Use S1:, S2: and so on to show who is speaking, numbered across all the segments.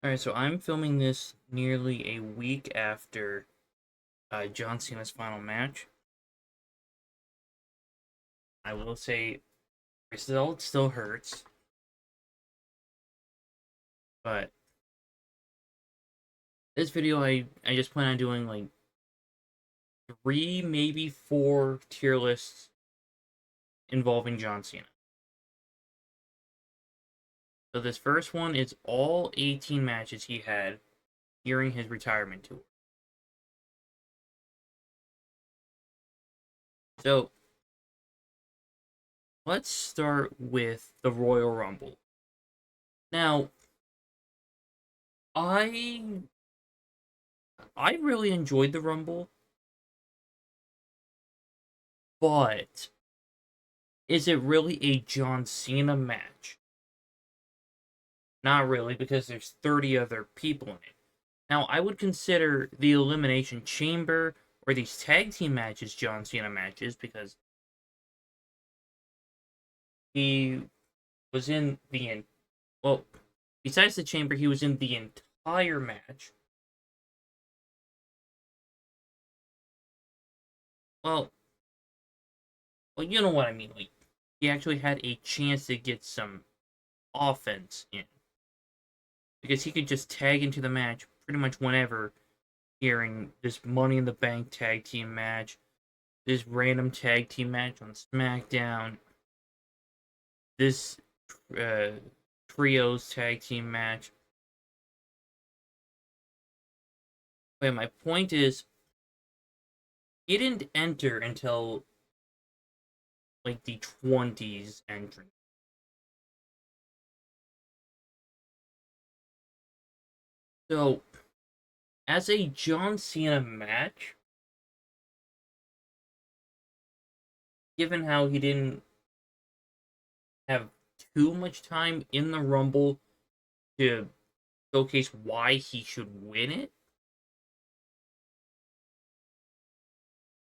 S1: Alright, so I'm filming this nearly a week after John Cena's final match. I will say, it still hurts, but this video I just plan on doing like three, maybe four tier lists involving John Cena. So this first one is all 18 matches he had during his retirement tour. So let's start with the Royal Rumble. Now, I I really enjoyed the Rumble, but is it really a John Cena match? Not really, because there's 30 other people in it. Now, I would consider the Elimination Chamber or these tag team matches John Cena matches because he was in well, besides the Chamber, he was in the entire match. Well, well, you know what I mean. Like, he actually had a chance to get some offense in because he could just tag into the match pretty much whenever, hearing this Money in the Bank tag team match, this random tag team match on SmackDown, this uh, trios tag team match. But my point is, he didn't enter until like the 20s entrance. So, as a John Cena match, given how he didn't have too much time in the Rumble to showcase why he should win it,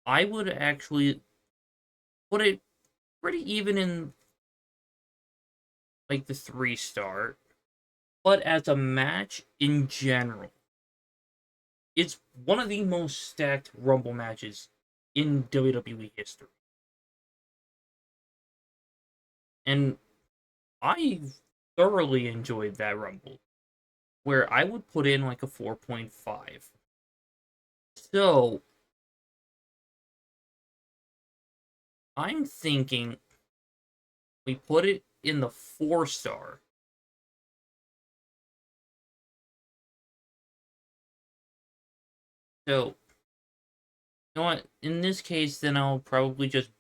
S1: I would actually put it pretty even in like the 3-star. But as a match in general, it's one of the most stacked Rumble matches in WWE history. And I thoroughly enjoyed that Rumble, where I would put in like a 4.5. So I'm thinking we put it in the 4-star. So, you know what? In this case, then I'll probably just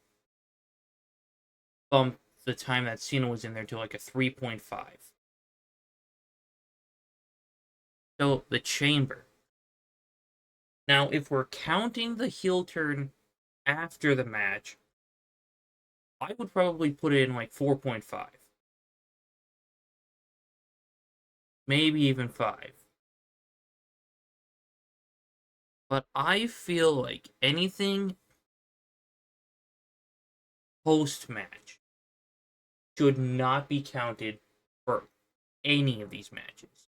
S1: bump the time that Cena was in there to like a 3.5. So, the Chamber. Now, if we're counting the heel turn after the match, I would probably put it in like 4.5. Maybe even 5. But I feel like anything post match should not be counted for any of these matches.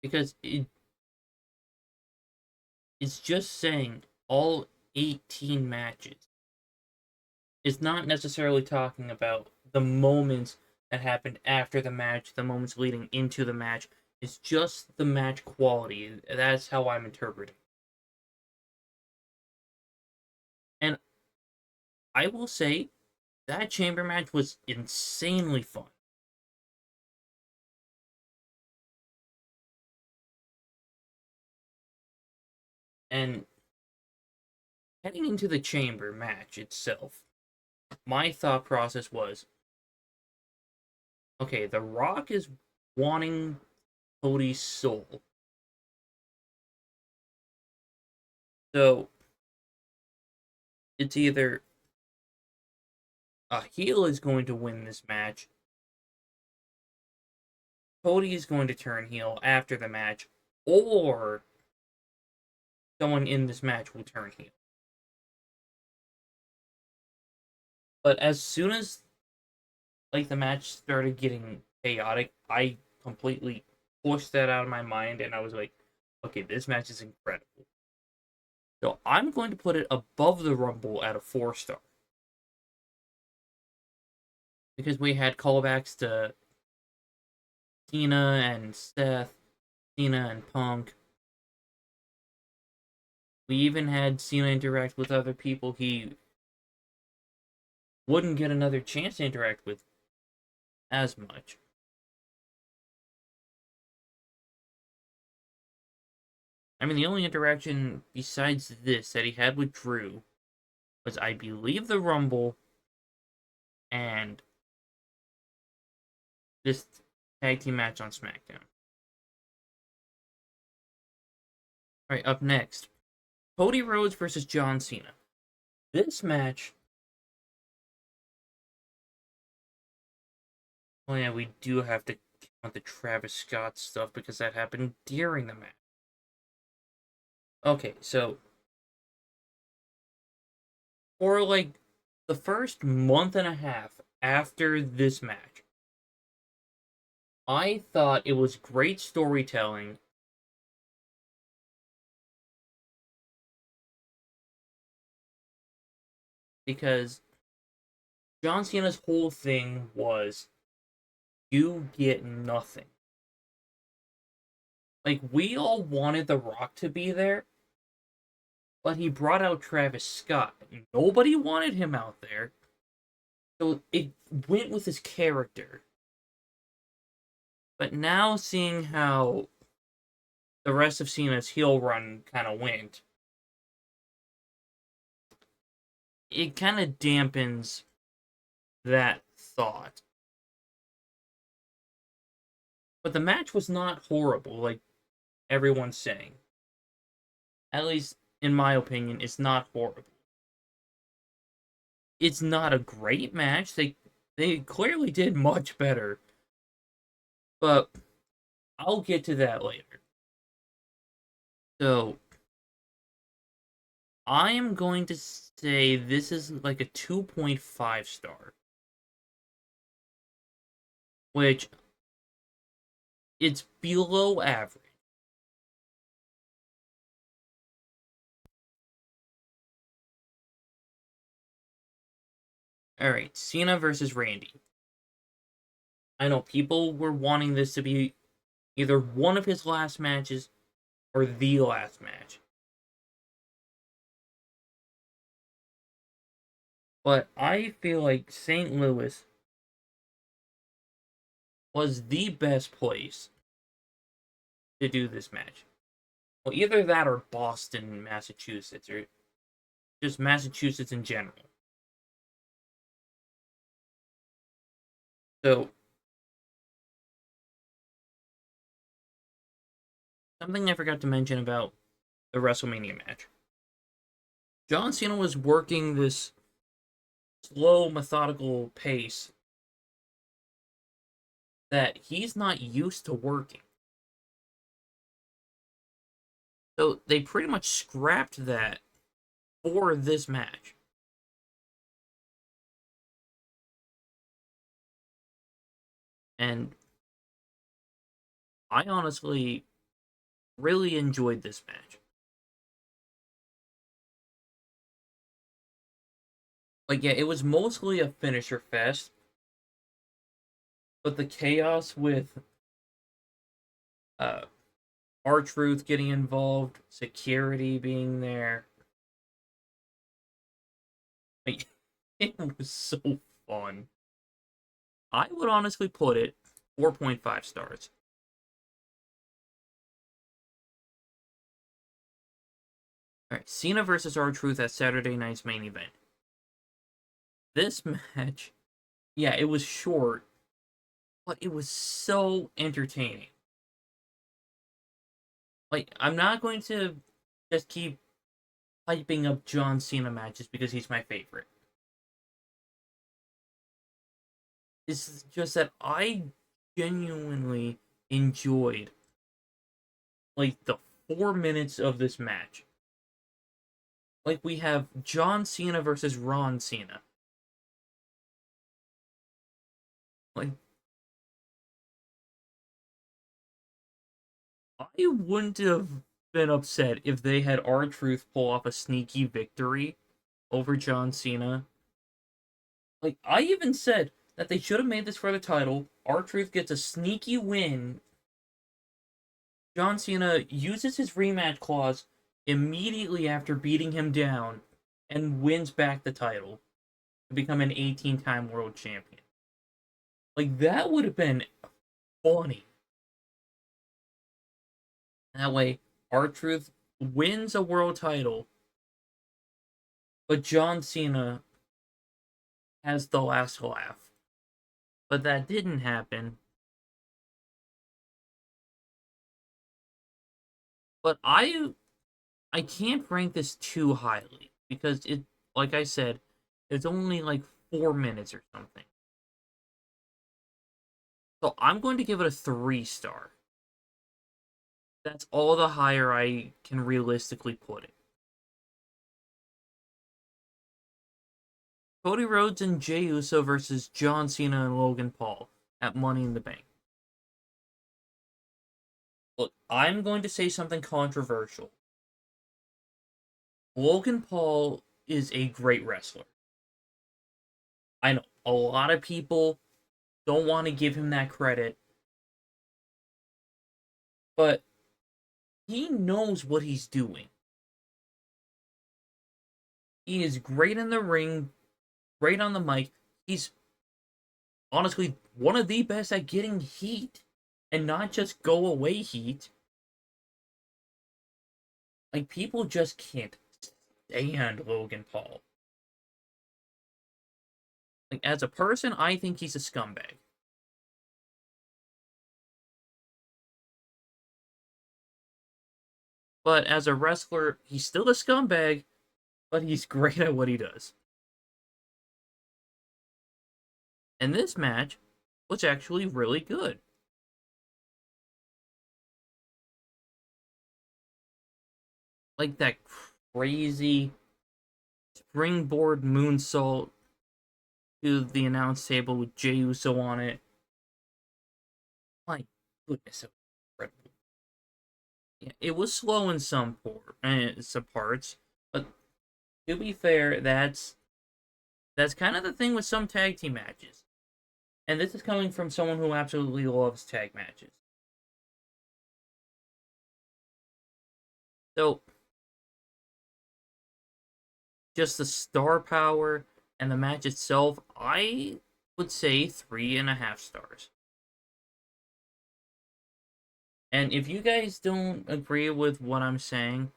S1: Because it's just saying all 18 matches. It's not necessarily talking about the moments that happened after the match, the moments leading into the match. It's just the match quality. That's how I'm interpreting. And I will say that chamber match was insanely fun. And heading into the chamber match itself, my thought process was, okay, The Rock is wanting Cody's soul. So it's either a heel is going to win this match, Cody is going to turn heel after the match, or someone in this match will turn heel. But as soon as like the match started getting chaotic, I completely pushed that out of my mind, and I was like, okay, this match is incredible. So I'm going to put it above the Rumble at a 4 star because we had callbacks to Cena and Seth, Cena and Punk. We even had Cena interact with other people he wouldn't get another chance to interact with as much. I mean, the only interaction besides this that he had with Drew was, I believe, the Rumble and this tag team match on SmackDown. Alright, up next, Cody Rhodes versus John Cena. This match, well, yeah, we do have to count the Travis Scott stuff because that happened during the match. Okay, so for like the first month and a half after this match, I thought it was great storytelling because John Cena's whole thing was you get nothing. Like, we all wanted The Rock to be there, but he brought out Travis Scott. Nobody wanted him out there. So it went with his character. But now seeing how the rest of Cena's heel run kind of went, it kind of dampens that thought. But the match was not horrible, like everyone's saying. At least, in my opinion, it's not horrible. It's not a great match. They clearly did much better. But I'll get to that later. So, I am going to say this is like a 2.5 star. Which, it's below average. Alright, Cena versus Randy. I know people were wanting this to be either one of his last matches or the last match. But I feel like St. Louis was the best place to do this match. Well, either that or Boston, Massachusetts, or just Massachusetts in general. So, something I forgot to mention about the WrestleMania match. John Cena was working this slow, methodical pace that he's not used to working. So they pretty much scrapped that for this match. And I honestly really enjoyed this match. Like, yeah, it was mostly a finisher fest, but the chaos with uh R-Truth getting involved, security being there, like, it was so fun. I would honestly put it 4.5 stars. Alright, Cena versus R-Truth at Saturday night's main event. This match, yeah, it was short, but it was so entertaining. Like, I'm not going to just keep hyping up John Cena matches because he's my favorite. It's just that I genuinely enjoyed like the 4 minutes of this match. Like, we have John Cena versus Ron Cena. Like, I wouldn't have been upset if they had R-Truth pull off a sneaky victory over John Cena. Like, I even said that they should have made this for the title. R-Truth gets a sneaky win. John Cena uses his rematch clause immediately after beating him down and wins back the title to become an 18-time world champion. Like, that would have been funny. That way, R-Truth wins a world title, but John Cena has the last laugh. But that didn't happen. But I can't rank this too highly because it, like I said, it's only like 4 minutes or something. So I'm going to give it a 3 star. That's all the higher I can realistically put it. Cody Rhodes and Jey Uso versus John Cena and Logan Paul at Money in the Bank. Look, I'm going to say something controversial. Logan Paul is a great wrestler. I know a lot of people don't want to give him that credit, but he knows what he's doing. He is great in the ring, great on the mic. He's honestly one of the best at getting heat and not just go away heat. Like, people just can't stand Logan Paul. Like, as a person, I think he's a scumbag. But as a wrestler, he's still a scumbag, but he's great at what he does. And this match was actually really good. Like that crazy springboard moonsault to the announce table with Jey Uso on it. My goodness, it was incredible. Yeah, it was slow in some parts, but to be fair, that's kind of the thing with some tag team matches. And this is coming from someone who absolutely loves tag matches. So, just the star power and the match itself, I would say 3.5 stars. And if you guys don't agree with what I'm saying,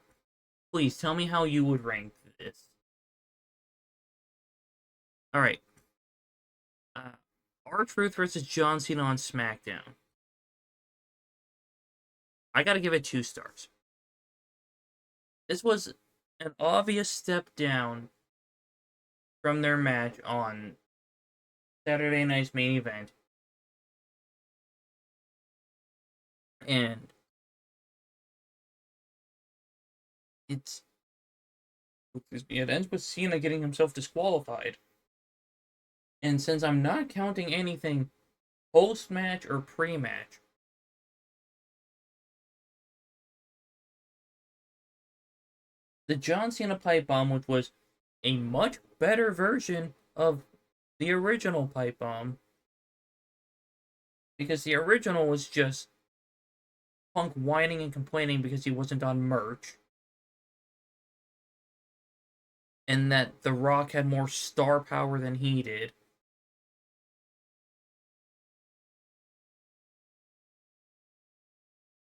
S1: please tell me how you would rank this. Alright. R-Truth versus John Cena on SmackDown. I gotta give it 2 stars. This was an obvious step down from their match on Saturday night's main event. And it's it ends with Cena getting himself disqualified. And since I'm not counting anything post-match or pre-match, the John Cena pipe bomb, which was a much better version of the original pipe bomb, because the original was just Punk whining and complaining because he wasn't on merch, and that The Rock had more star power than he did.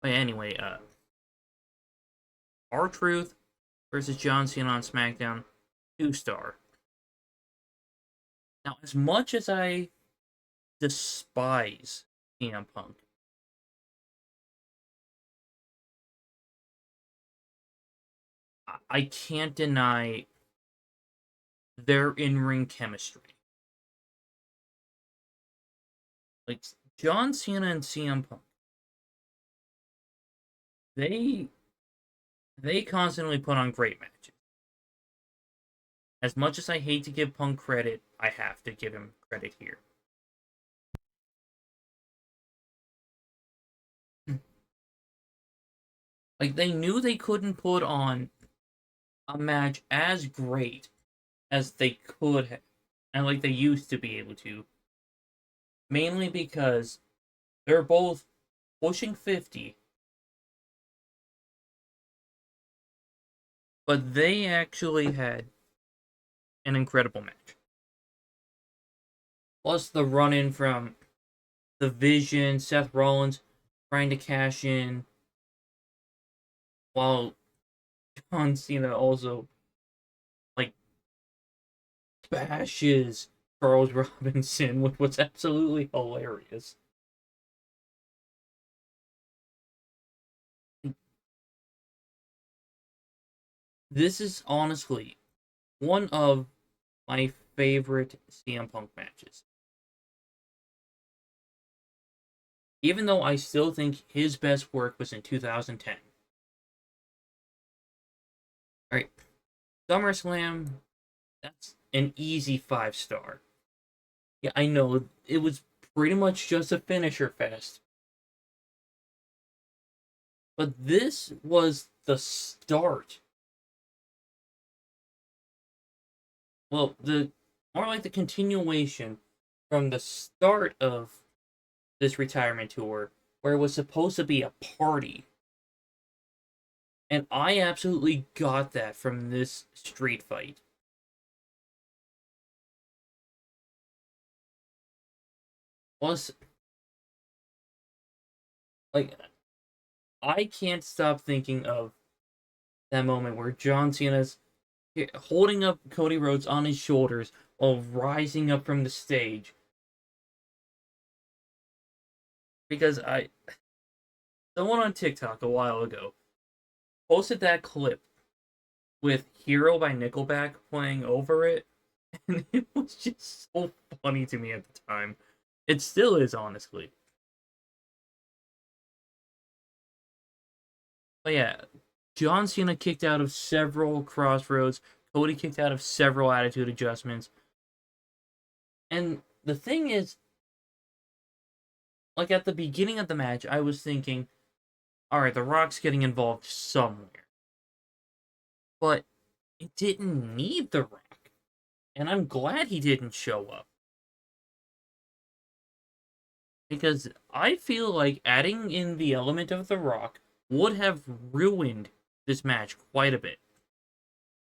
S1: But anyway, R-Truth versus John Cena on SmackDown, 2 star. Now, as much as I despise CM Punk, I can't deny their in-ring chemistry. Like, John Cena and CM Punk, they they constantly put on great matches. As much as I hate to give Punk credit, I have to give him credit here. Like, they knew they couldn't put on a match as great as they could have, and like they used to be able to, mainly because they're both pushing 50, but they actually had an incredible match. Plus the run in from the Vision, Seth Rollins trying to cash in, while John Cena also like bashes Charles Robinson, which was absolutely hilarious. This is honestly one of my favorite CM Punk matches. Even though I still think his best work was in 2010. Alright, SummerSlam, that's an easy 5 star. Yeah, I know, it was pretty much just a finisher fest. But this was the start. Well, the more like the continuation from the start of this retirement tour, where it was supposed to be a party. And I absolutely got that from this street fight. Plus, like, I can't stop thinking of that moment where John Cena's holding up Cody Rhodes on his shoulders while rising up from the stage. Because someone on TikTok a while ago posted that clip with Hero by Nickelback playing over it, and it was just so funny to me at the time. It still is, honestly. But yeah, John Cena kicked out of several Crossroads. Cody kicked out of several Attitude Adjustments. And the thing is, like at the beginning of the match, I was thinking, all right, The Rock's getting involved somewhere. But it didn't need The Rock. And I'm glad he didn't show up. Because I feel like adding in the element of The Rock would have ruined this match quite a bit.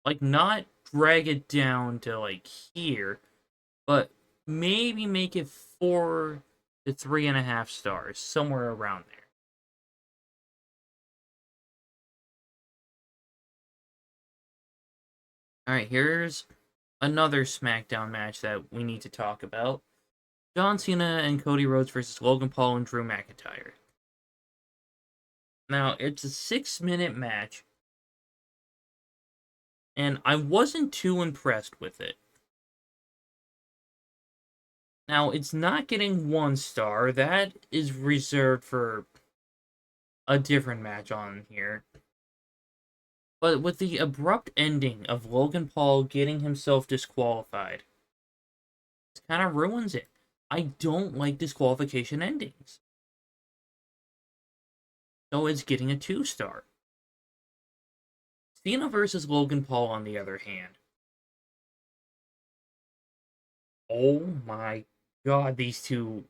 S1: Like, not drag it down to like here, but maybe make it 4 to 3.5 stars, somewhere around there. All right, here's another SmackDown match that we need to talk about: John Cena and Cody Rhodes versus Logan Paul and Drew McIntyre. Now, it's a 6-minute match, and I wasn't too impressed with it. Now, it's not getting 1 star. That is reserved for a different match on here. But with the abrupt ending of Logan Paul getting himself disqualified, it kind of ruins it. I don't like disqualification endings. So it's getting a 2 star. Cena versus Logan Paul, on the other hand. Oh my god, these two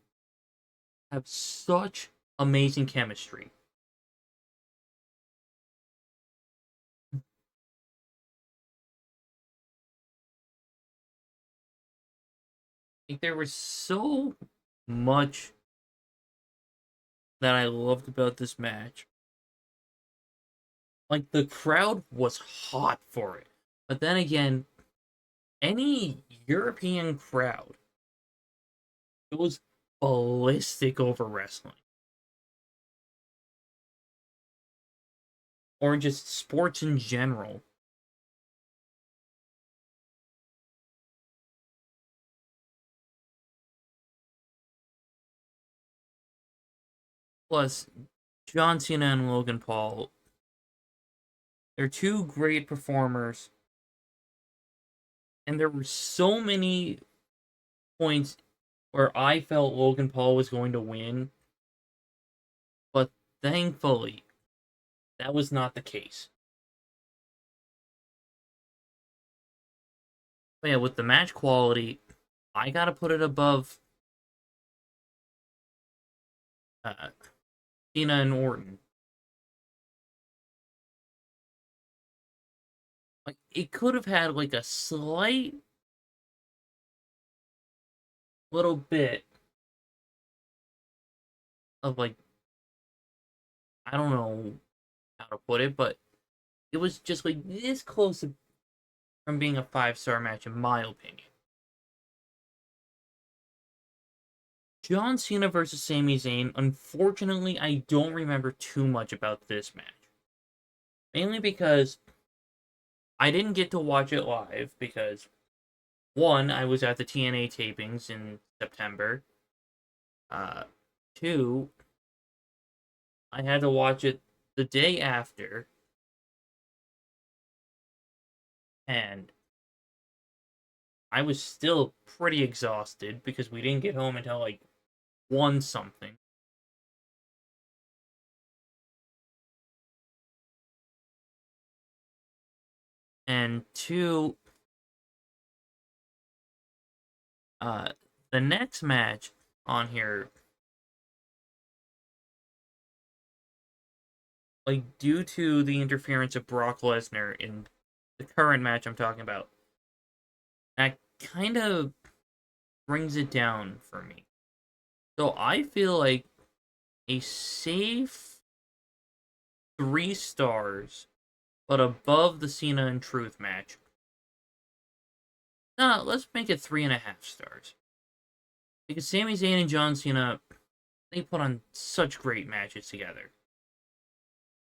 S1: have such amazing chemistry. Like, there was so much that I loved about this match. Like, the crowd was hot for it. But then again, any European crowd goes ballistic over wrestling. Or just sports in general. Plus, John Cena and Logan Paul, they're two great performers. And there were so many points where I felt Logan Paul was going to win. But thankfully, That was not the case. But yeah, with the match quality, I gotta put it above uh, Cena and Orton. Like it could have had like a slight little bit of like, I don't know how to put it, but it was just like this close from being a 5-star match in my opinion. John Cena versus Sami Zayn. Unfortunately, I don't remember too much about this match. Mainly because I didn't get to watch it live because one, I was at the TNA tapings in September. Uh, two, I had to watch it the day after, and I was still pretty exhausted because we didn't get home until like 1 something. And two, uh, the next match on here, like due to the interference of Brock Lesnar in the current match I'm talking about, that kind of brings it down for me. So I feel like a safe 3 stars, but above the Cena and Truth match. Nah, let's make it 3.5 stars. Because Sami Zayn and John Cena, they put on such great matches together.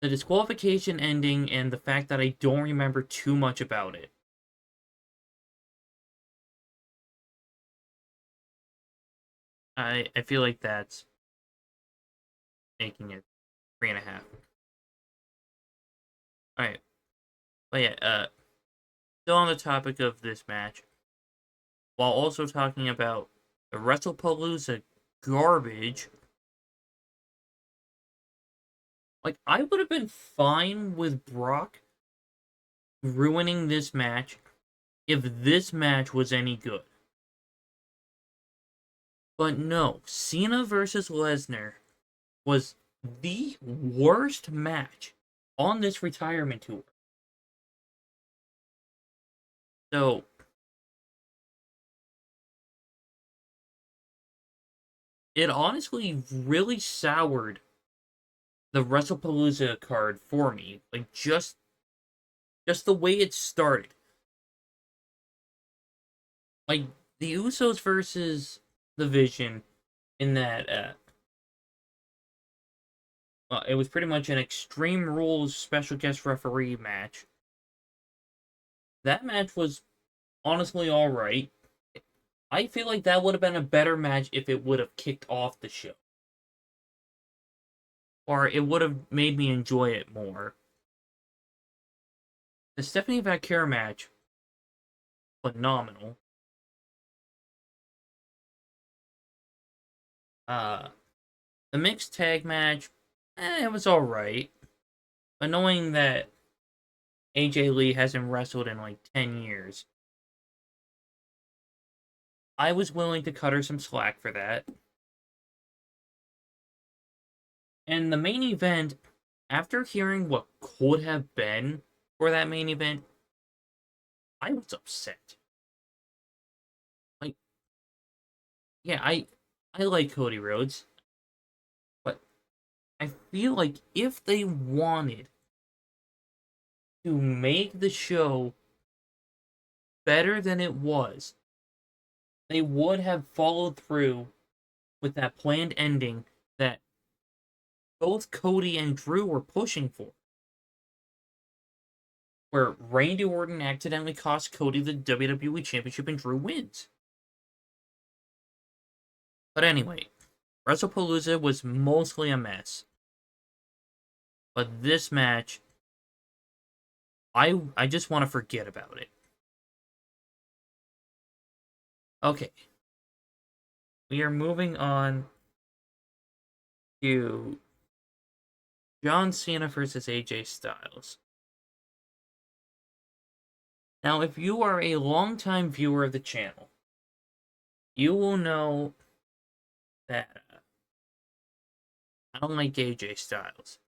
S1: The disqualification ending and the fact that I don't remember too much about it. I feel like that's making it 3.5. Alright. But yeah, still on the topic of this match, while also talking about the WrestlePalooza garbage. Like, I would have been fine with Brock ruining this match if this match was any good. But no, Cena versus Lesnar was the worst match on this retirement tour. So, it honestly really soured the WrestlePalooza card for me. Like, just the way it started. Like, the Usos versus the Vision in that it was pretty much an Extreme Rules special guest referee match. That match was honestly alright. I feel like that would have been a better match if it would have kicked off the show. Or it would have made me enjoy it more. The Stephanie Vaquer match, phenomenal. Uh, the mixed tag match, it was alright. But knowing that AJ Lee hasn't wrestled in like 10 years, I was willing to cut her some slack for that. And the main event, after hearing what could have been for that main event, I was upset. Like, yeah, I like Cody Rhodes, but I feel like if they wanted to make the show better than it was, they would have followed through with that planned ending that both Cody and Drew were pushing for, where Randy Orton accidentally cost Cody the WWE Championship and Drew wins. But anyway, WrestlePalooza was mostly a mess. But this match, I just want to forget about it. Okay, we are moving on to John Cena versus AJ Styles. Now, if you are a longtime viewer of the channel, you will know that I don't like AJ Styles.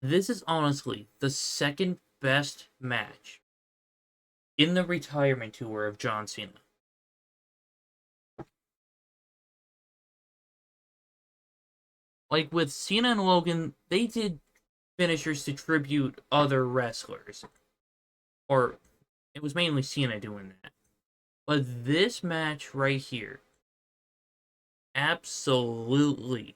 S1: This is honestly the second best match in the retirement tour of John Cena. Like with Cena and Logan, they did finishers to tribute other wrestlers. Or it was mainly Cena doing that. But this match right here absolutely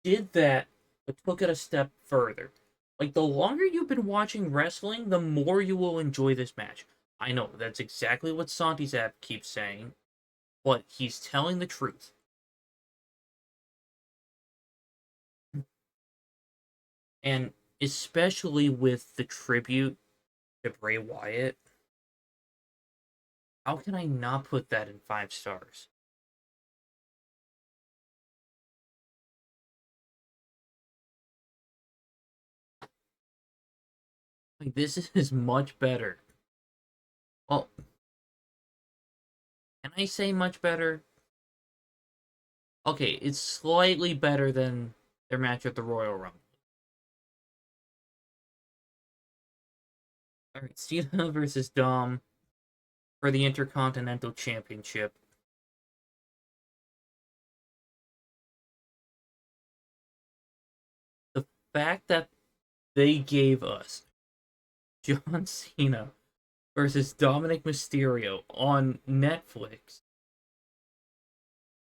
S1: did that, but took it a step further. Like, the longer you've been watching wrestling, the more you will enjoy this match. I know, that's exactly what Santi's app keeps saying, but he's telling the truth. And especially with the tribute to Bray Wyatt, how can I not put that in 5 stars? Like, this is much better. Well, can I say much better? Okay, it's slightly better than their match at the Royal Rumble. Alright, Cena versus Dom for the Intercontinental Championship. The fact that they gave us John Cena versus Dominic Mysterio on Netflix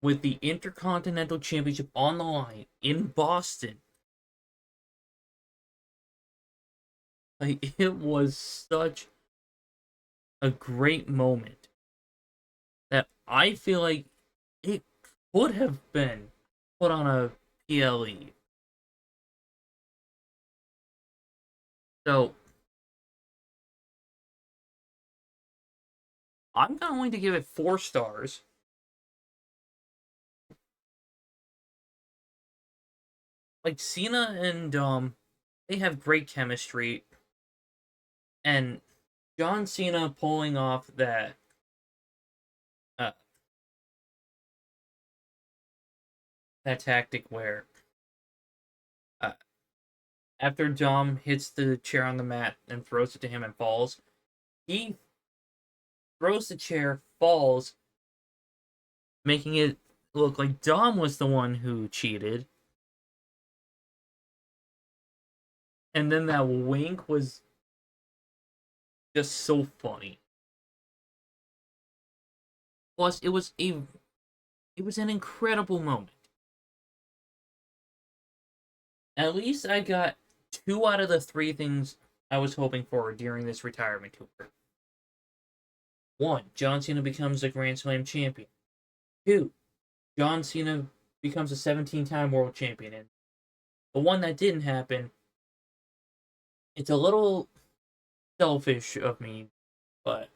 S1: with the Intercontinental Championship on the line in Boston. Like, it was such a great moment that I feel like it could have been put on a PLE. So I'm going to give it 4 stars. Like, Cena and they have great chemistry, and John Cena pulling off uh, that tactic where uh, after Dom hits the chair on the mat and throws it to him and falls, he throws the chair, falls, making it look like Dom was the one who cheated. And then that wink was just so funny. Plus, it was an incredible moment. At least I got 2 out of the 3 things I was hoping for during this retirement tour. 1, John Cena becomes a Grand Slam champion. 2, John Cena becomes a 17-time world champion. And the one that didn't happen, it's a little selfish of me, but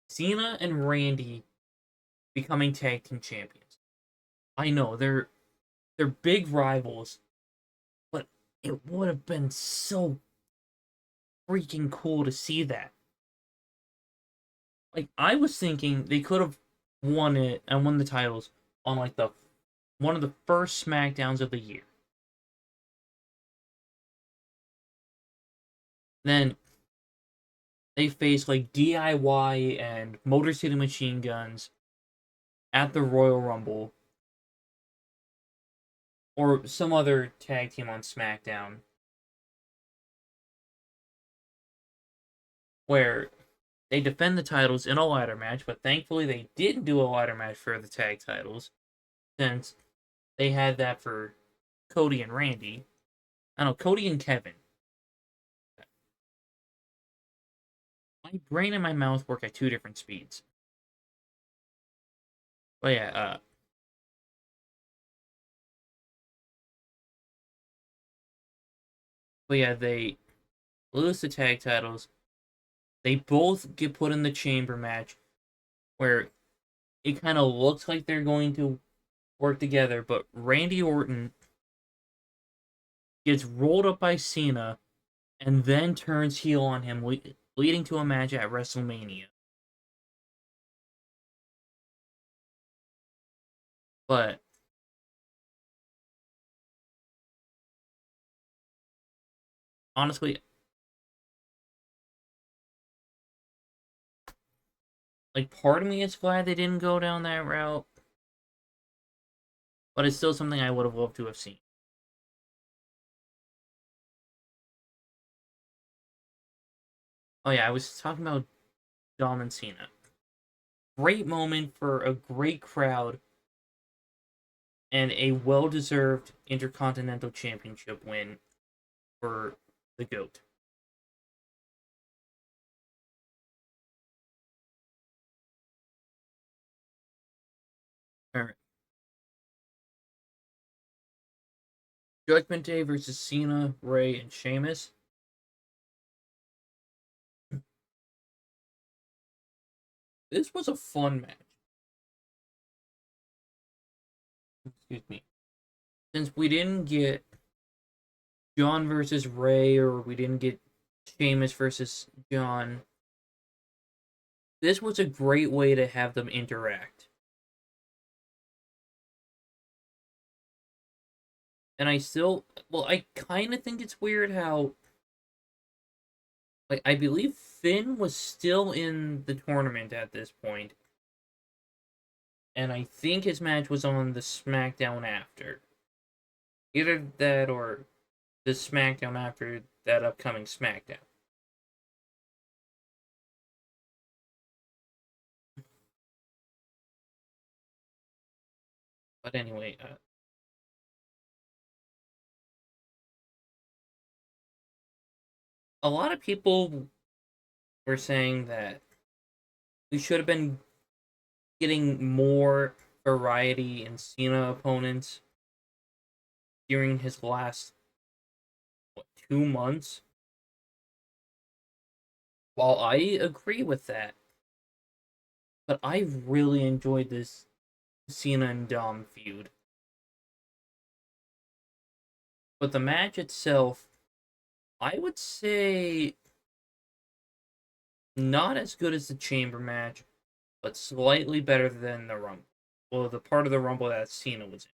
S1: Cena and Randy becoming tag team champions. I know they're big rivals, but it would have been so freaking cool to see that. Like, I was thinking they could have won it and won the titles on like the one of the first SmackDowns of the year. Then they face like DIY and Motor City Machine Guns at the Royal Rumble or some other tag team on SmackDown where they defend the titles in a ladder match, but thankfully they didn't do a ladder match for the tag titles since they had that for Cody and Randy. I know, Cody and Kevin. My brain and my mouth work at 2 different speeds. But yeah, they lose the tag titles. They both get put in the chamber match where it kind of looks like they're going to work together, but Randy Orton gets rolled up by Cena and then turns heel on him, leading to a match at WrestleMania. But honestly, like part of me is glad they didn't go down that route, but it's still something I would have loved to have seen. Oh yeah, I was talking about Dom and Cena. Great moment for a great crowd and a well-deserved Intercontinental Championship win for the GOAT. All right. Judgment Day versus Cena, Ray, and Sheamus. This was a fun match. Excuse me. Since we didn't get John versus Ray, or we didn't get Sheamus versus John, this was a great way to have them interact. And I kind of think it's weird how, like, I believe Finn was still in the tournament at this point, and I think his match was on the SmackDown after. Either that or the SmackDown after that upcoming SmackDown. But anyway, a lot of people were saying that we should have been getting more variety in Cena opponents during his last 2 months. While I agree with that, but I really enjoyed this Cena and Dom feud. But the match itself, I would say not as good as the Chamber match, but slightly better than the Rumble. Well, the part of the Rumble that Cena was in.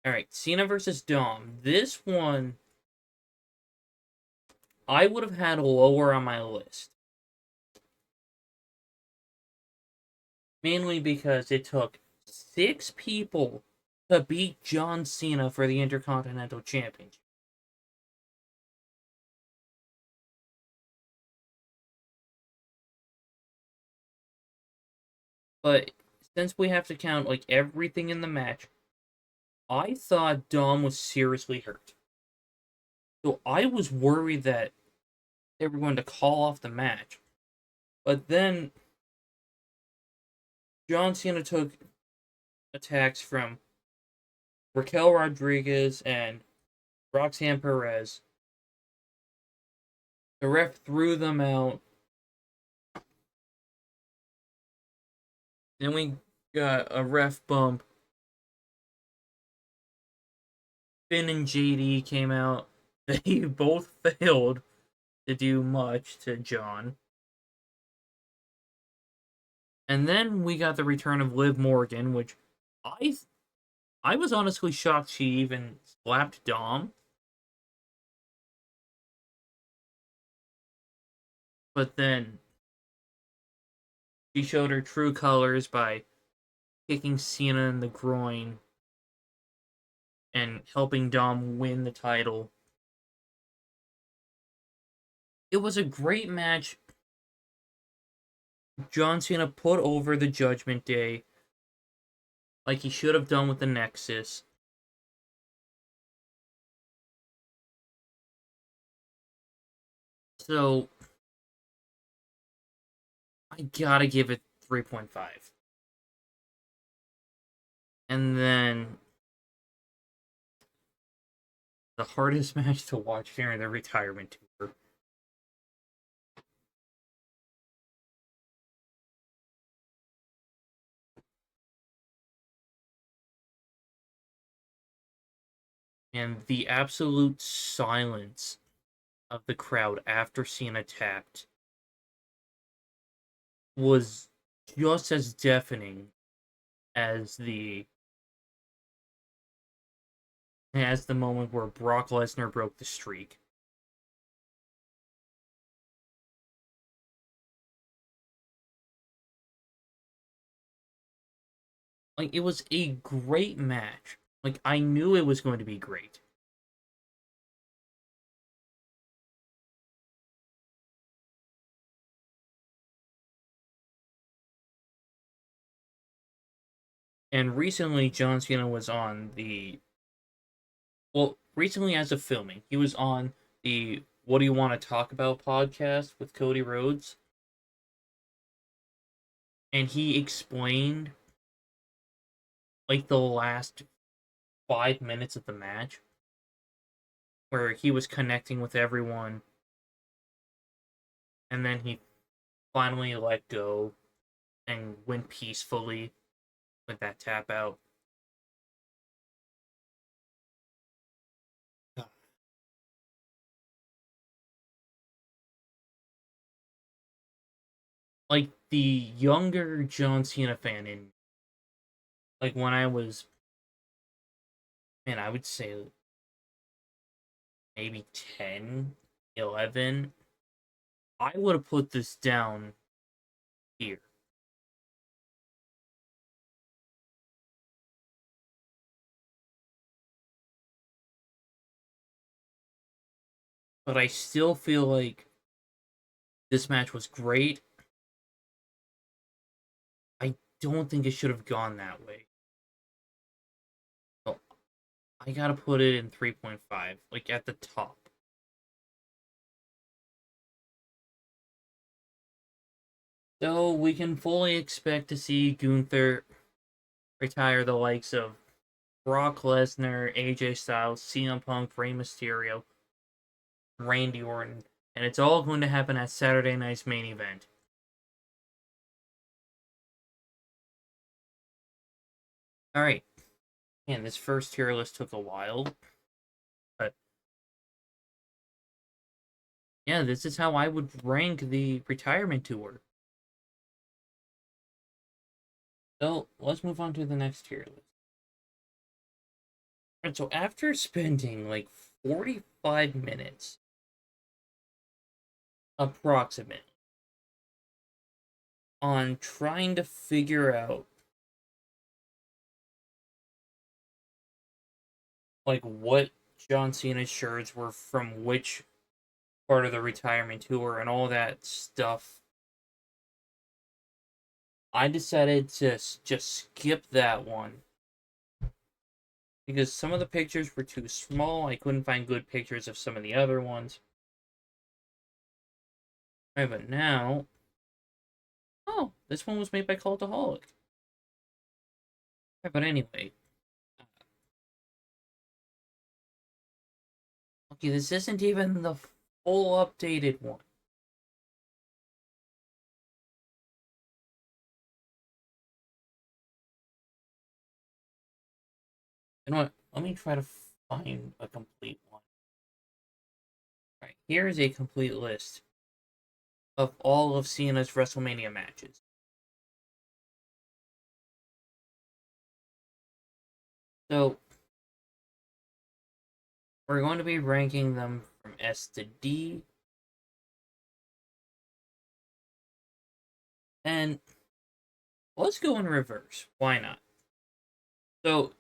S1: All right, Cena versus Dom. This one I would have had lower on my list. Mainly because it took 6 people to beat John Cena for the Intercontinental Championship. But since we have to count like everything in the match, I thought Dom was seriously hurt. So I was worried that they were going to call off the match. But then John Cena took attacks from Raquel Rodriguez and Roxanne Perez. The ref threw them out. Then we got a ref bump. Finn and JD came out. They both failed to do much to John. And then we got the return of Liv Morgan, which I I was honestly shocked she even slapped Dom. But then she showed her true colors by kicking Cena in the groin and helping Dom win the title. It was a great match. John Cena put over the Judgment Day like he should have done with the Nexus. So I gotta give it 3.5. And then the hardest match to watch during the retirement tour. And the absolute silence of the crowd after Cena tapped was just as deafening as the moment where Brock Lesnar broke the streak. Like, it was a great match. Like, I knew it was going to be great. And recently, John Cena was on recently as of filming, he was on the What Do You Want to Talk About podcast with Cody Rhodes. And he explained, like, the last 5 minutes of the match where he was connecting with everyone and then he finally let go and went peacefully with that tap out. Like, the younger John Cena fan in, like, when I was, man, I would say maybe 10, 11, I would have put this down here. But I still feel like this match was great. I don't think it should have gone that way. So I gotta put it in 3.5, like at the top. So we can fully expect to see Gunther retire the likes of Brock Lesnar, AJ Styles, CM Punk, Rey Mysterio, Randy Orton, and it's all going to happen at Saturday night's main event. Alright, man, this first tier list took a while, but yeah, this is how I would rank the retirement tour. So let's move on to the next tier list. And so after spending like 45 minutes approximately on trying to figure out like what John Cena's shirts were from which part of the retirement tour and all that stuff, I decided to just skip that one because some of the pictures were too small. I couldn't find good pictures of some of the other ones. Right, but now, oh, this one was made by Cultaholic. Right, but anyway, okay, this isn't even the full updated one. You know what? Let me try to find a complete one. All right, here is a complete list of all of Cena's WrestleMania matches. So, we're going to be ranking them from S to D. And let's go in reverse. Why not? So,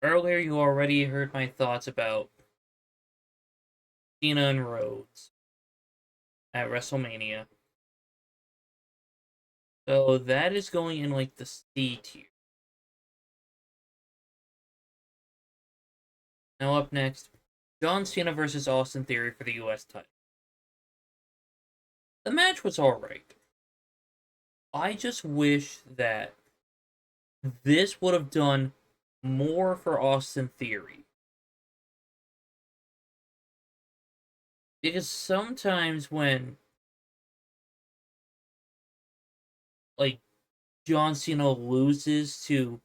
S1: earlier you already heard my thoughts about Cena and Rhodes at WrestleMania. So, that is going in like the C tier. Now, up next, John Cena versus Austin Theory for the US title. The match was alright. I just wish that this would have done more for Austin Theory. Because sometimes when, like, John Cena loses to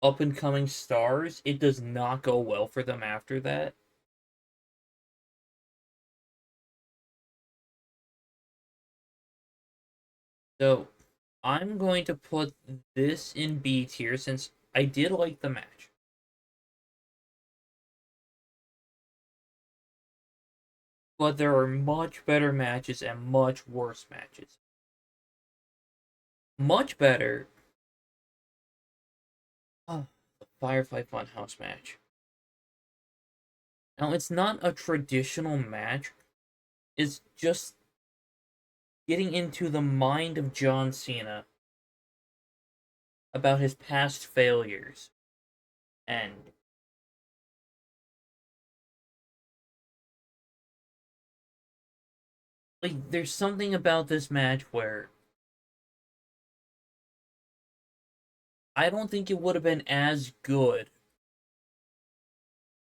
S1: up and coming stars, it does not go well for them after that. So I'm going to put this in B tier since I did like the match. But there are much better matches and much worse matches. Much better. Oh, the Firefly Funhouse match. Now, it's not a traditional match, it's just getting into the mind of John Cena about his past failures. And, like, there's something about this match where I don't think it would have been as good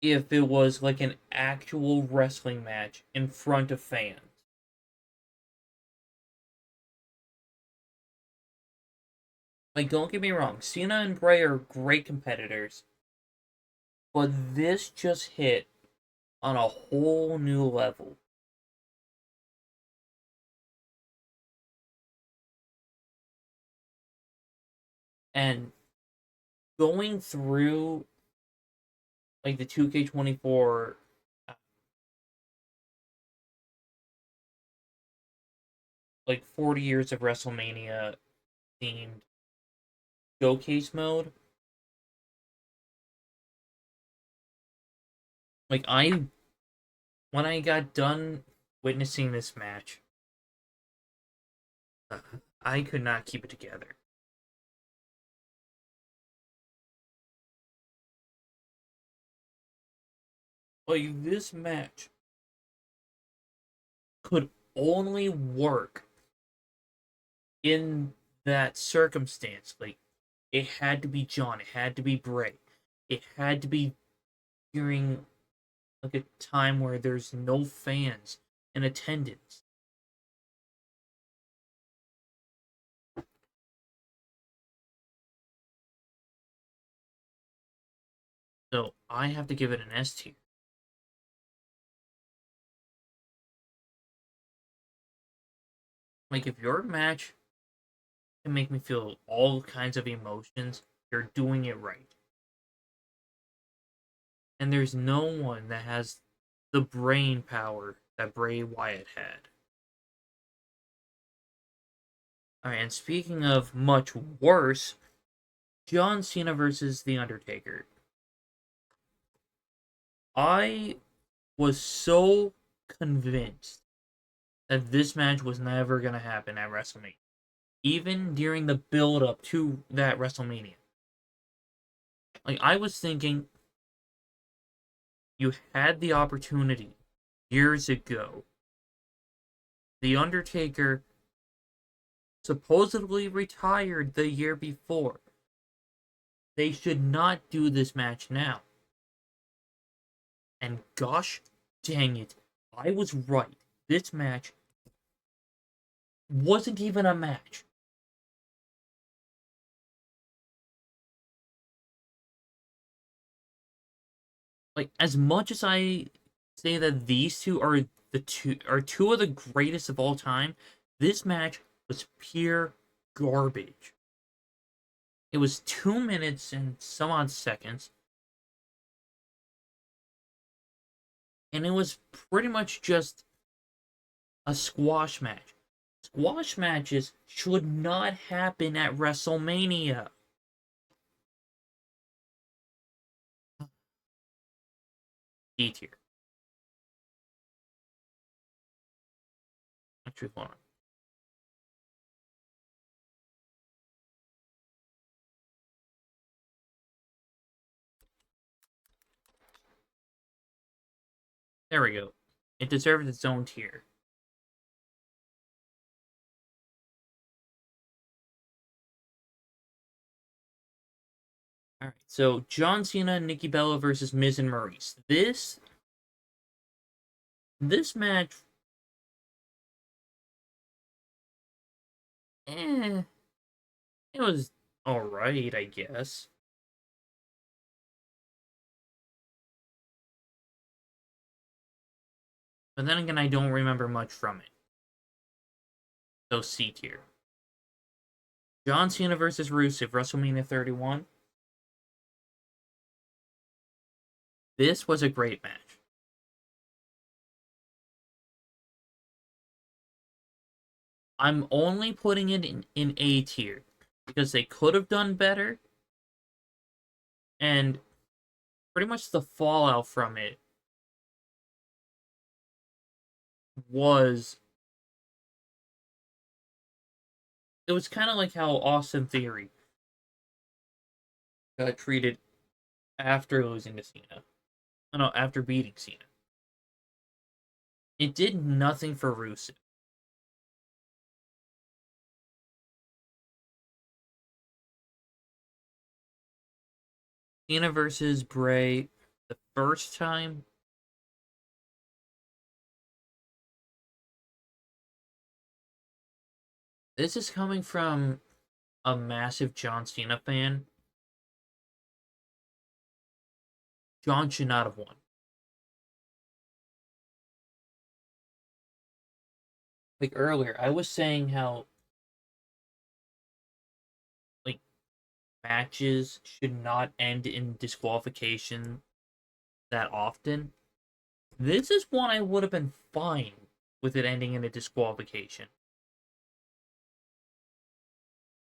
S1: if it was like an actual wrestling match in front of fans. Like, don't get me wrong, Cena and Bray are great competitors, but this just hit on a whole new level. And going through like the 2K24 like 40 years of WrestleMania themed showcase mode, like I when I got done witnessing this match, uh, I could not keep it together. Like this match could only work in that circumstance. Like it had to be John, it had to be Bray, it had to be during like a time where there's no fans in attendance. So I have to give it an S tier. Like if your match can make me feel all kinds of emotions, you're doing it right. And there's no one that has the brain power that Bray Wyatt had. Alright, and speaking of much worse, John Cena versus The Undertaker. I was so convinced that this match was never going to happen at WrestleMania, even during the build up to that WrestleMania. Like, I was thinking, you had the opportunity years ago. The Undertaker supposedly retired the year before. They should not do this match now. And gosh dang it, I was right. This match wasn't even a match. Like as much as I say that these two of the greatest of all time, this match was pure garbage. It was 2 minutes and some odd seconds, and it was pretty much just a squash match. Squash matches should not happen at WrestleMania. D tier. Actually, hold on. There we go. It deserves its own tier. All right. So John Cena, Nikki Bella versus Miz and Maurice. This This match, eh, it was alright, I guess. But then again, I don't remember much from it. So C tier. John Cena versus Rusev, WrestleMania 31. This was a great match. I'm only putting it in A tier because they could have done better, and pretty much the fallout from it was it was kind of like how Austin Theory got treated after losing to Cena. No, after beating Cena. It did nothing for Rusev. Cena versus Bray the first time. This is coming from a massive John Cena fan. John should not have won. Like earlier, I was saying how like matches should not end in disqualification that often. This is one I would have been fine with it ending in a disqualification.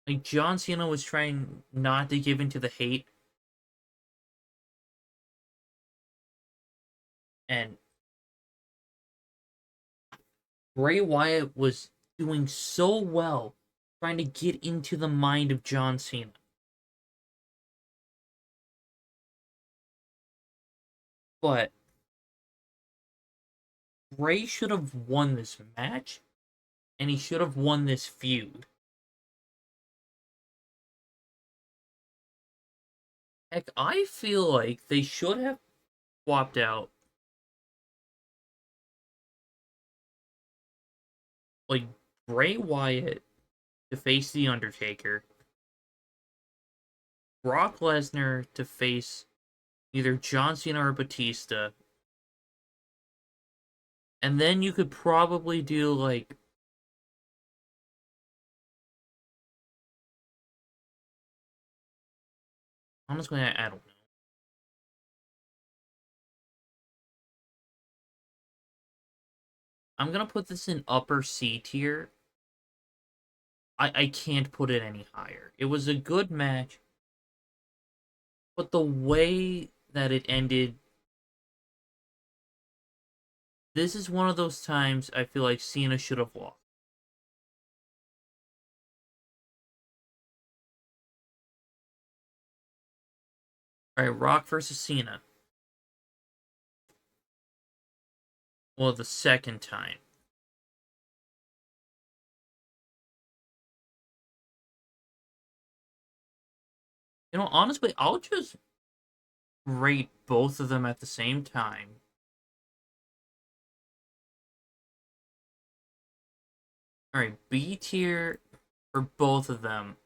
S1: Like John Cena was trying not to give into the hate, and Bray Wyatt was doing so well trying to get into the mind of John Cena. But Bray should have won this match, and he should have won this feud. Heck, I feel like they should have swapped out like Bray Wyatt to face The Undertaker, Brock Lesnar to face either John Cena or Batista, and then you could probably do like honestly, I don't know. I'm gonna put this in upper C tier. I can't put it any higher. It was a good match, but the way that it ended, this is one of those times I feel like Cena should have lost. Alright, Rock versus Cena. Well, the second time. You know, honestly, I'll just rate both of them at the same time. Alright, B tier for both of them,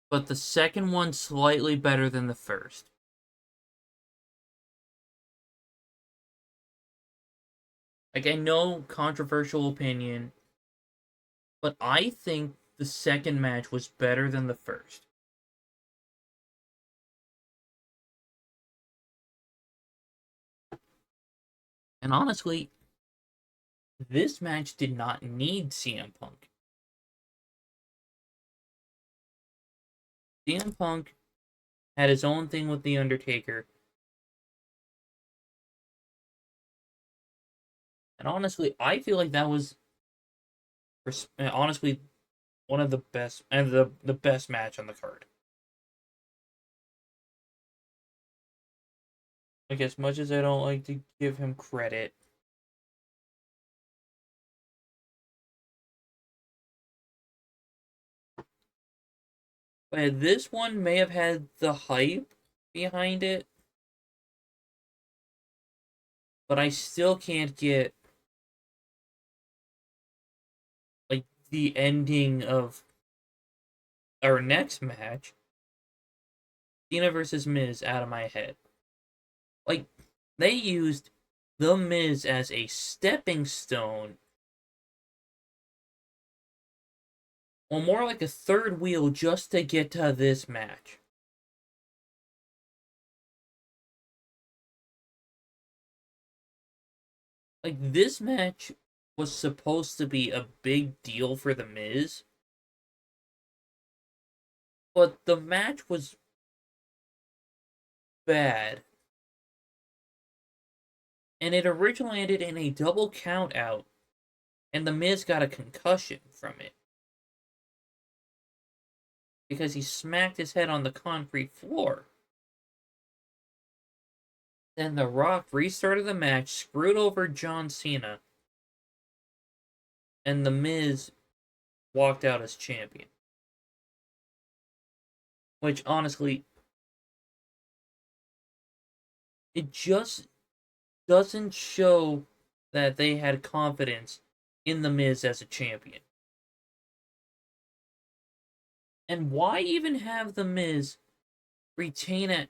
S1: but the second one slightly better than the first. Like, I know, controversial opinion, but I think the second match was better than the first. And honestly, this match did not need CM Punk. CM Punk had his own thing with The Undertaker. And honestly, I feel like that was honestly one of the best and the best match on the card. Like as much as I don't like to give him credit, but this one may have had the hype behind it. but I still can't get like the ending of our next match, Cena versus Miz, out of my head. Like, they used The Miz as a stepping stone, or more like a third wheel, just to get to this match. Like, this match was supposed to be a big deal for The Miz, but the match was bad. And it originally ended in a double count out, and The Miz got a concussion from it because he smacked his head on the concrete floor. Then The Rock restarted the match, screwed over John Cena, and The Miz walked out as champion. Which, honestly, it just doesn't show that they had confidence in The Miz as a champion. And why even have The Miz retain it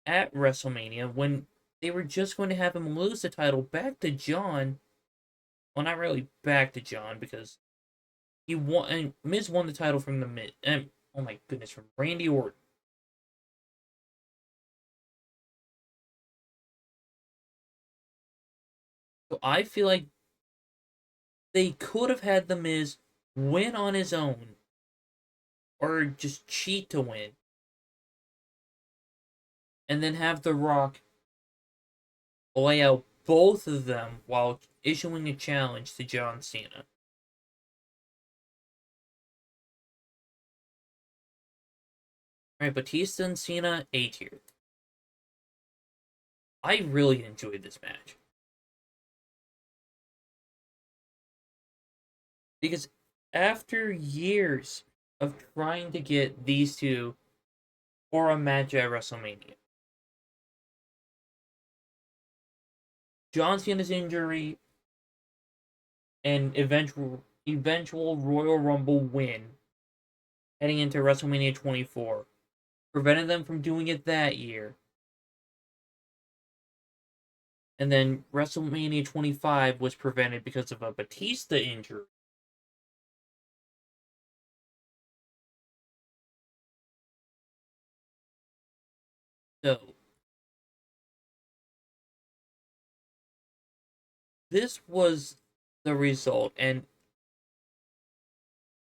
S1: at WrestleMania when they were just going to have him lose the title back to John? Well, not really back to John, because he won, and Miz won the title from the Miz, and oh my goodness, from Randy Orton. So I feel like they could have had the Miz win on his own, or just cheat to win, and then have The Rock lay out both of them while issuing a challenge to John Cena. Alright, Batista and Cena, A tier. I really enjoyed this match. Because after years of trying to get these two for a match at WrestleMania, John Cena's injury and eventual Royal Rumble win heading into WrestleMania 24 prevented them from doing it that year. And then WrestleMania 25 was prevented because of a Batista injury. So, this was the result. And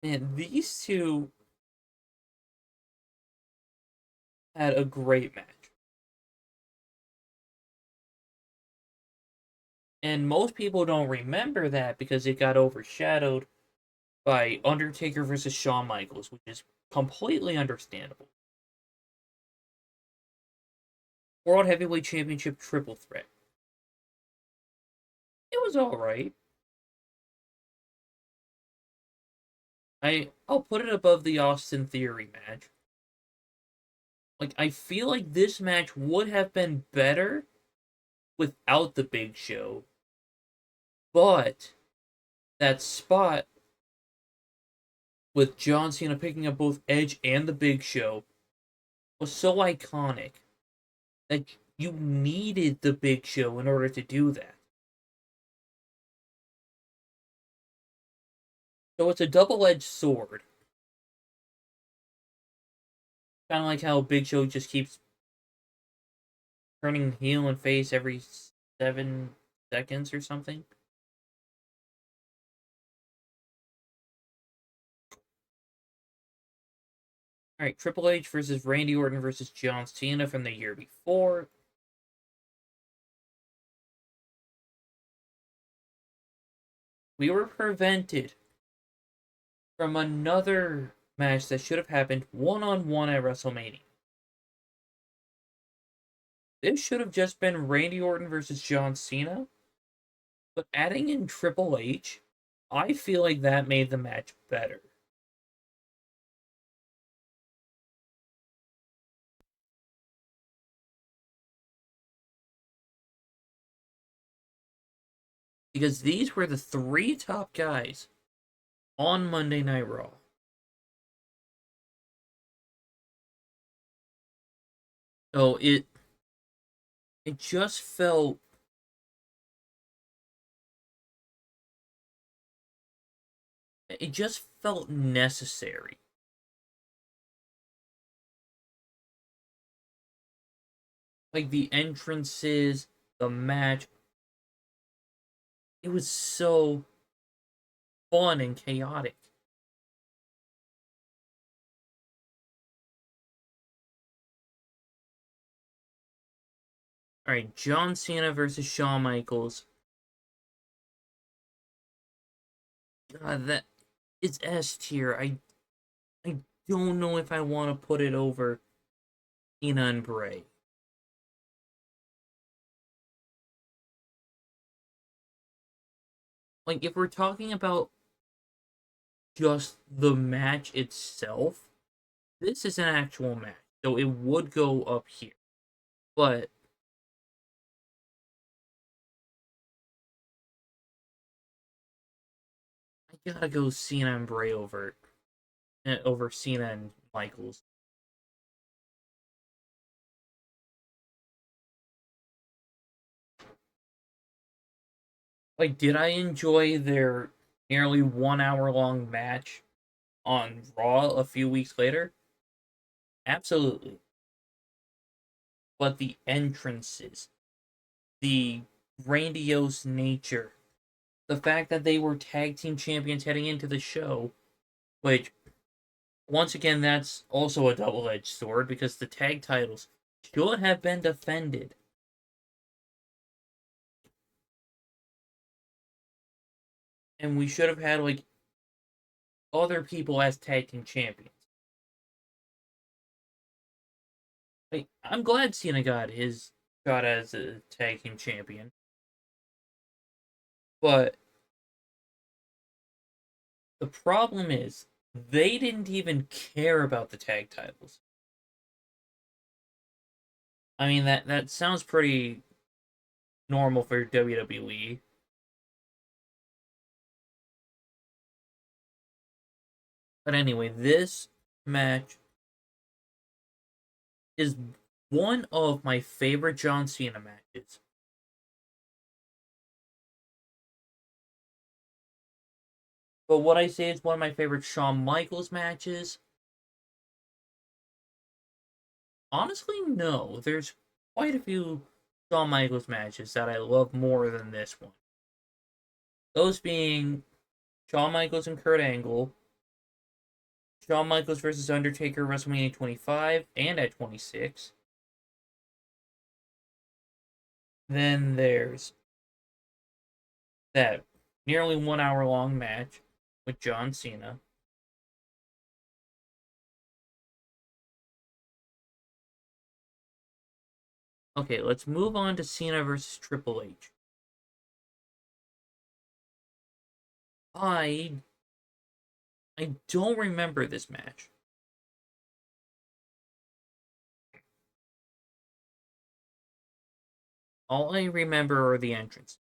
S1: these two had a great match. And most people don't remember that because it got overshadowed by Undertaker versus Shawn Michaels, which is completely understandable. World Heavyweight Championship triple threat. It was alright. I'll put it above the Austin Theory match. Like, I feel like this match would have been better without the Big Show, but that spot with John Cena picking up both Edge and the Big Show was so iconic that you needed the Big Show in order to do that. So it's a double-edged sword. Kind of like how Big Show just keeps turning heel and face every 7 seconds or something. Alright, Triple H versus Randy Orton versus John Cena from the year before. We were prevented from another match that should have happened one-on-one at WrestleMania. This should have just been Randy Orton versus John Cena, but adding in Triple H, I feel like that made the match better. because these were the three top guys on Monday Night Raw. So it just felt necessary. Like the entrances, the match, it was so fun and chaotic. All right, John Cena versus Shawn Michaels. God, that it's S tier. I don't know if I want to put it over Cena and Bray. Like if we're talking about just the match itself, this is an actual match, so it would go up here. But I gotta go Cena and Bray over Cena and Michaels. Like, did I enjoy their nearly 1 hour long match on Raw a few weeks later? Absolutely. But the entrances, the grandiose nature, the fact that they were tag team champions heading into the show, which, once again, that's also a double edged sword because the tag titles should have been defended. And we should have had, like, other people as tag team champions. Like, I'm glad Cena got his shot as a tag team champion. But the problem is, they didn't even care about the tag titles. I mean, that sounds pretty normal for WWE. But anyway, this match is one of my favorite John Cena matches. But what I say is one of my favorite Shawn Michaels matches. Honestly, no. There's quite a few Shawn Michaels matches that I love more than this one. Those being Shawn Michaels and Kurt Angle, Shawn Michaels versus Undertaker WrestleMania 25 and at 26. Then there's that nearly 1 hour long match with John Cena. Okay, let's move on to Cena versus Triple H. I I don't remember this match. All I remember are the entrance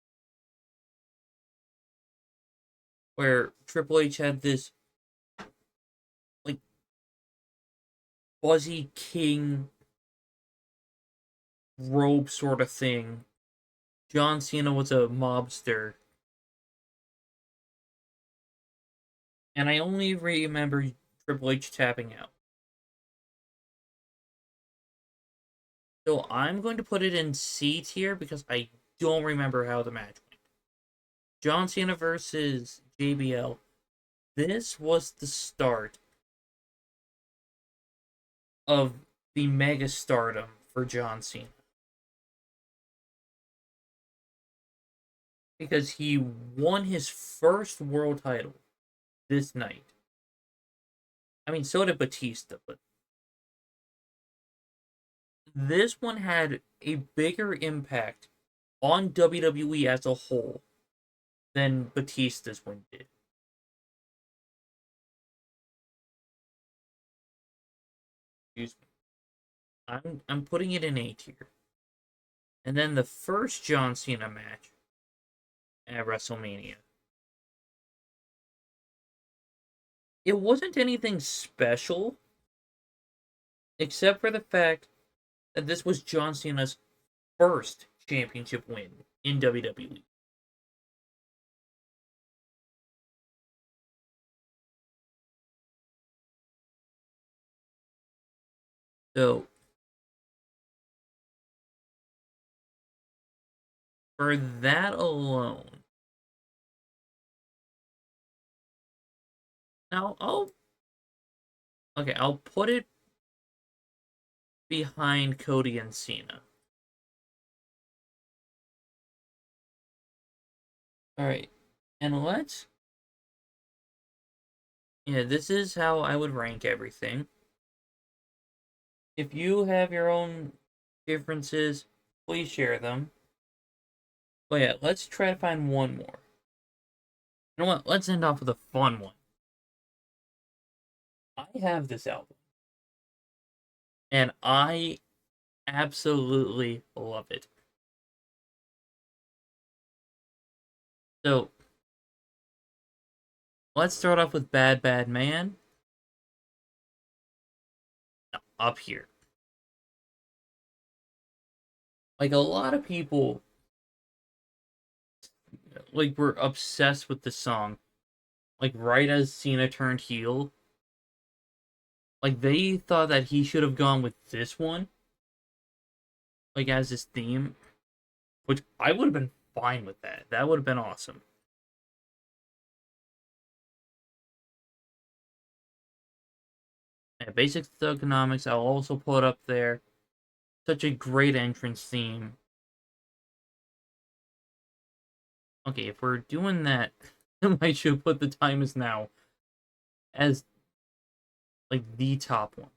S1: where Triple H had this like fuzzy king robe sort of thing. John Cena was a mobster. And I only remember Triple H tapping out. So I'm going to put it in C tier because I don't remember how the match went. John Cena versus JBL. This was the start of the mega stardom for John Cena. Because he won his first world title this night. I mean, so did Batista, but this one had a bigger impact on WWE as a whole than Batista's win did. Excuse me. I'm putting it in A tier. And then the first John Cena match at WrestleMania. It wasn't anything special, except for the fact that this was John Cena's first championship win in WWE. So, for that alone, now I'll put it behind Cody and Cena. All right, and this is how I would rank everything. If you have your own differences, please share them. But yeah, let's try to find one more. You know what? Let's end off with a fun one. I have this album, and I absolutely love it. So, let's start off with Bad Bad Man. Up here. Like, a lot of people, like, were obsessed with the song. Like, right as Cena turned heel. Like, they thought that he should have gone with this one. Like, as his theme. Which I would have been fine with that. That would have been awesome. Yeah, Basic Thugonomics, I'll also put up there. Such a great entrance theme. Okay, if we're doing that, I should put The Time Is Now as, like, the top one.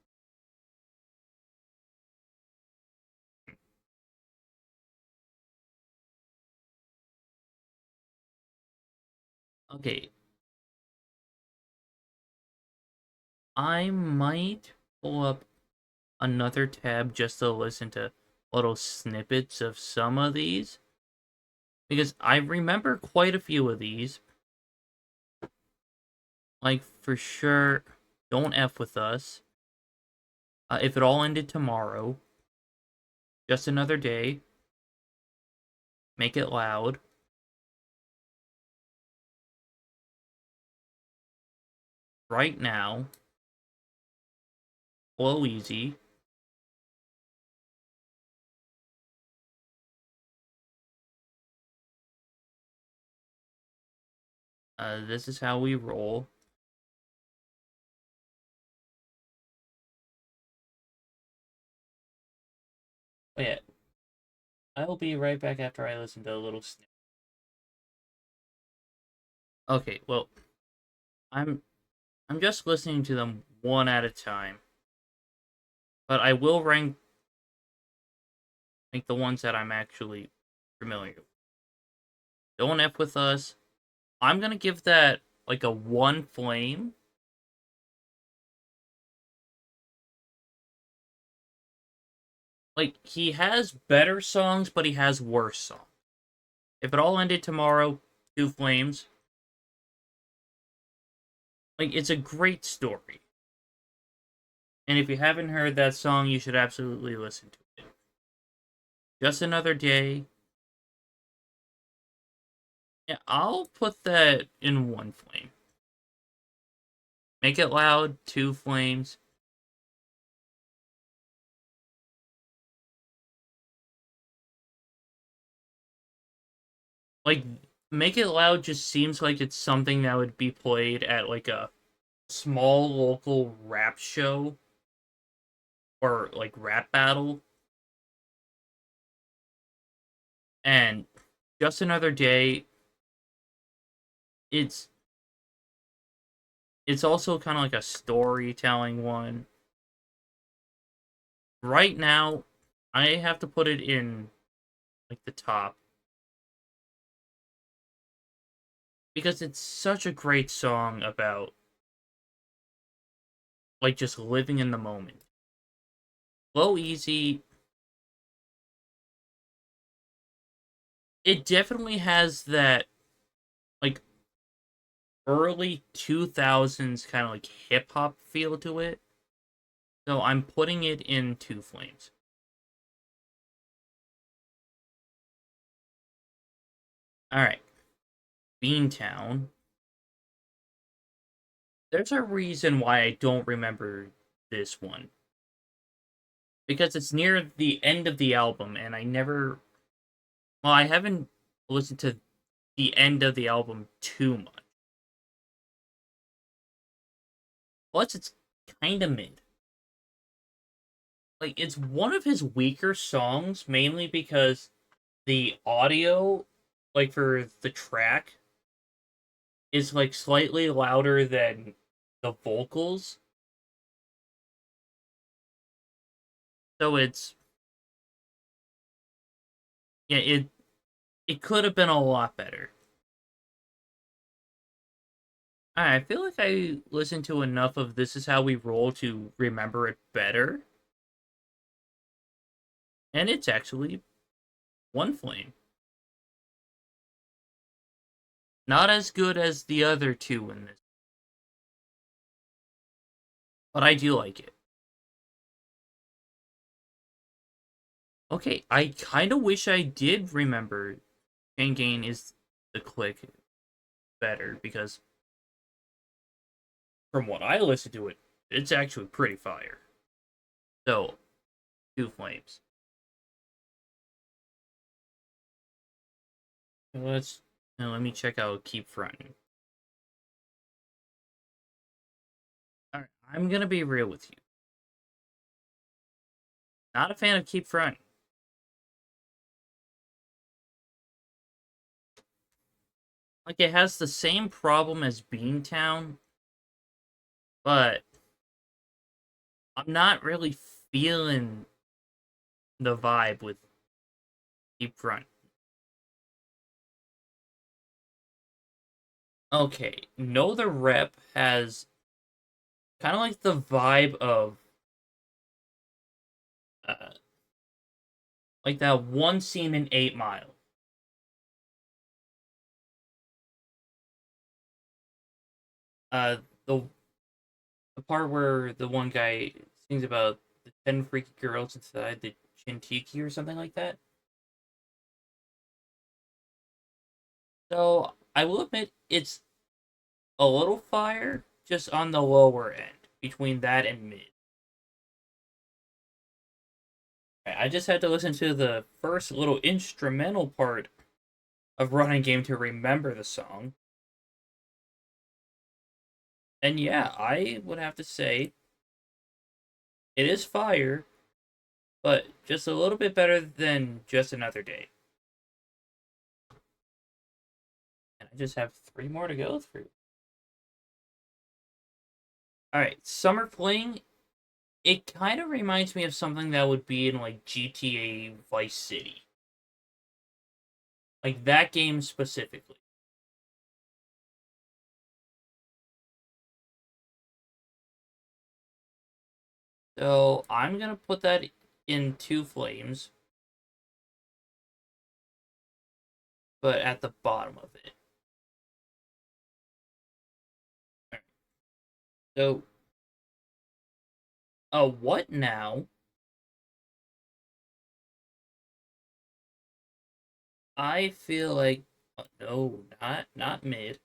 S1: Okay, I might pull up another tab just to listen to little snippets of some of these. Because I remember quite a few of these. Like, for sure, Don't F With Us. If It All Ended Tomorrow. Just Another Day. Make It Loud. Right Now. Blow Easy. This Is How We Roll. Oh yeah, I'll be right back after I listen to a little snip. Okay, well, I'm I'm just listening to them one at a time. But I will rank the ones that I'm actually familiar with. Don't F With Us. I'm gonna give that like a 1 flame. Like, he has better songs, but he has worse songs. If It All Ended Tomorrow, 2 flames. Like, it's a great story. And if you haven't heard that song, you should absolutely listen to it. Just Another Day. Yeah, I'll put that in 1 flame. Make It Loud, 2 flames. Like, Make It Loud just seems like it's something that would be played at like a small local rap show or like rap battle. And Just Another Day, it's it's also kind of like a storytelling one. Right Now, I have to put it in like the top because it's such a great song about like just living in the moment. Low Easy, it definitely has that like early 2000s kind of like hip hop feel to it. So I'm putting it in Two Flames. All right, Beantown. There's a reason why I don't remember this one because it's near the end of the album, and I haven't listened to the end of the album too much. Plus, it's kind of mid. Like, it's one of his weaker songs, mainly because the audio, like for the track, is like slightly louder than the vocals. So it's yeah, it could have been a lot better. I feel like I listened to enough of This Is How We Roll to remember it better. And it's actually One Flame. Not as good as the other two in this, but I do like it. Okay, I kind of wish I did remember Chain Gang is the click better because from what I listened to it, it's actually pretty fire. So, Two Flames. Let's now let me check out Keep Frontin'. Alright, I'm gonna be real with you. Not a fan of Keep Frontin'. Like it has the same problem as Beantown, but I'm not really feeling the vibe with Keep Frontin'. Okay, Know the Rep has kind of like the vibe of uh, like that one scene in 8 Mile. Uh, the the part where the one guy sings about the 10 freaky girls inside the Chintiki or something like that. So I will admit it's a little fire, just on the lower end between that and mid. I just had to listen to the first little instrumental part of Running Game to remember the song. And yeah, I would have to say it is fire, but just a little bit better than Just Another Day. And I just have three more to go through. Alright, Summer Fling. It kind of reminds me of something that would be in like GTA Vice City. Like that game specifically. So I'm gonna put that in Two Flames, but at the bottom of it. So, what now? I feel like no, not mid.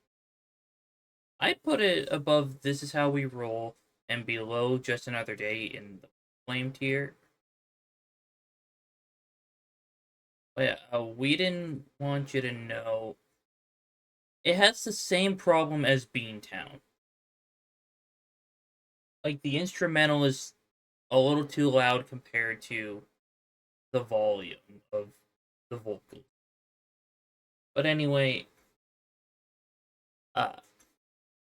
S1: I put it above This Is How We Roll and below Just Another Day in the flame tier. But yeah, we didn't want you to know. It has the same problem as Beantown. Like the instrumental is a little too loud compared to the volume of the vocal. But anyway, uh,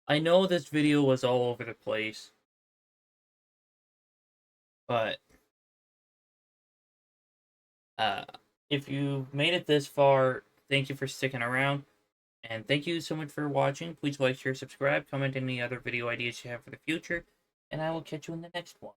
S1: I know this video was all over the place, but uh, if you made it this far, thank you for sticking around. And thank you so much for watching. Please like, share, subscribe, comment any other video ideas you have for the future. And I will catch you in the next one.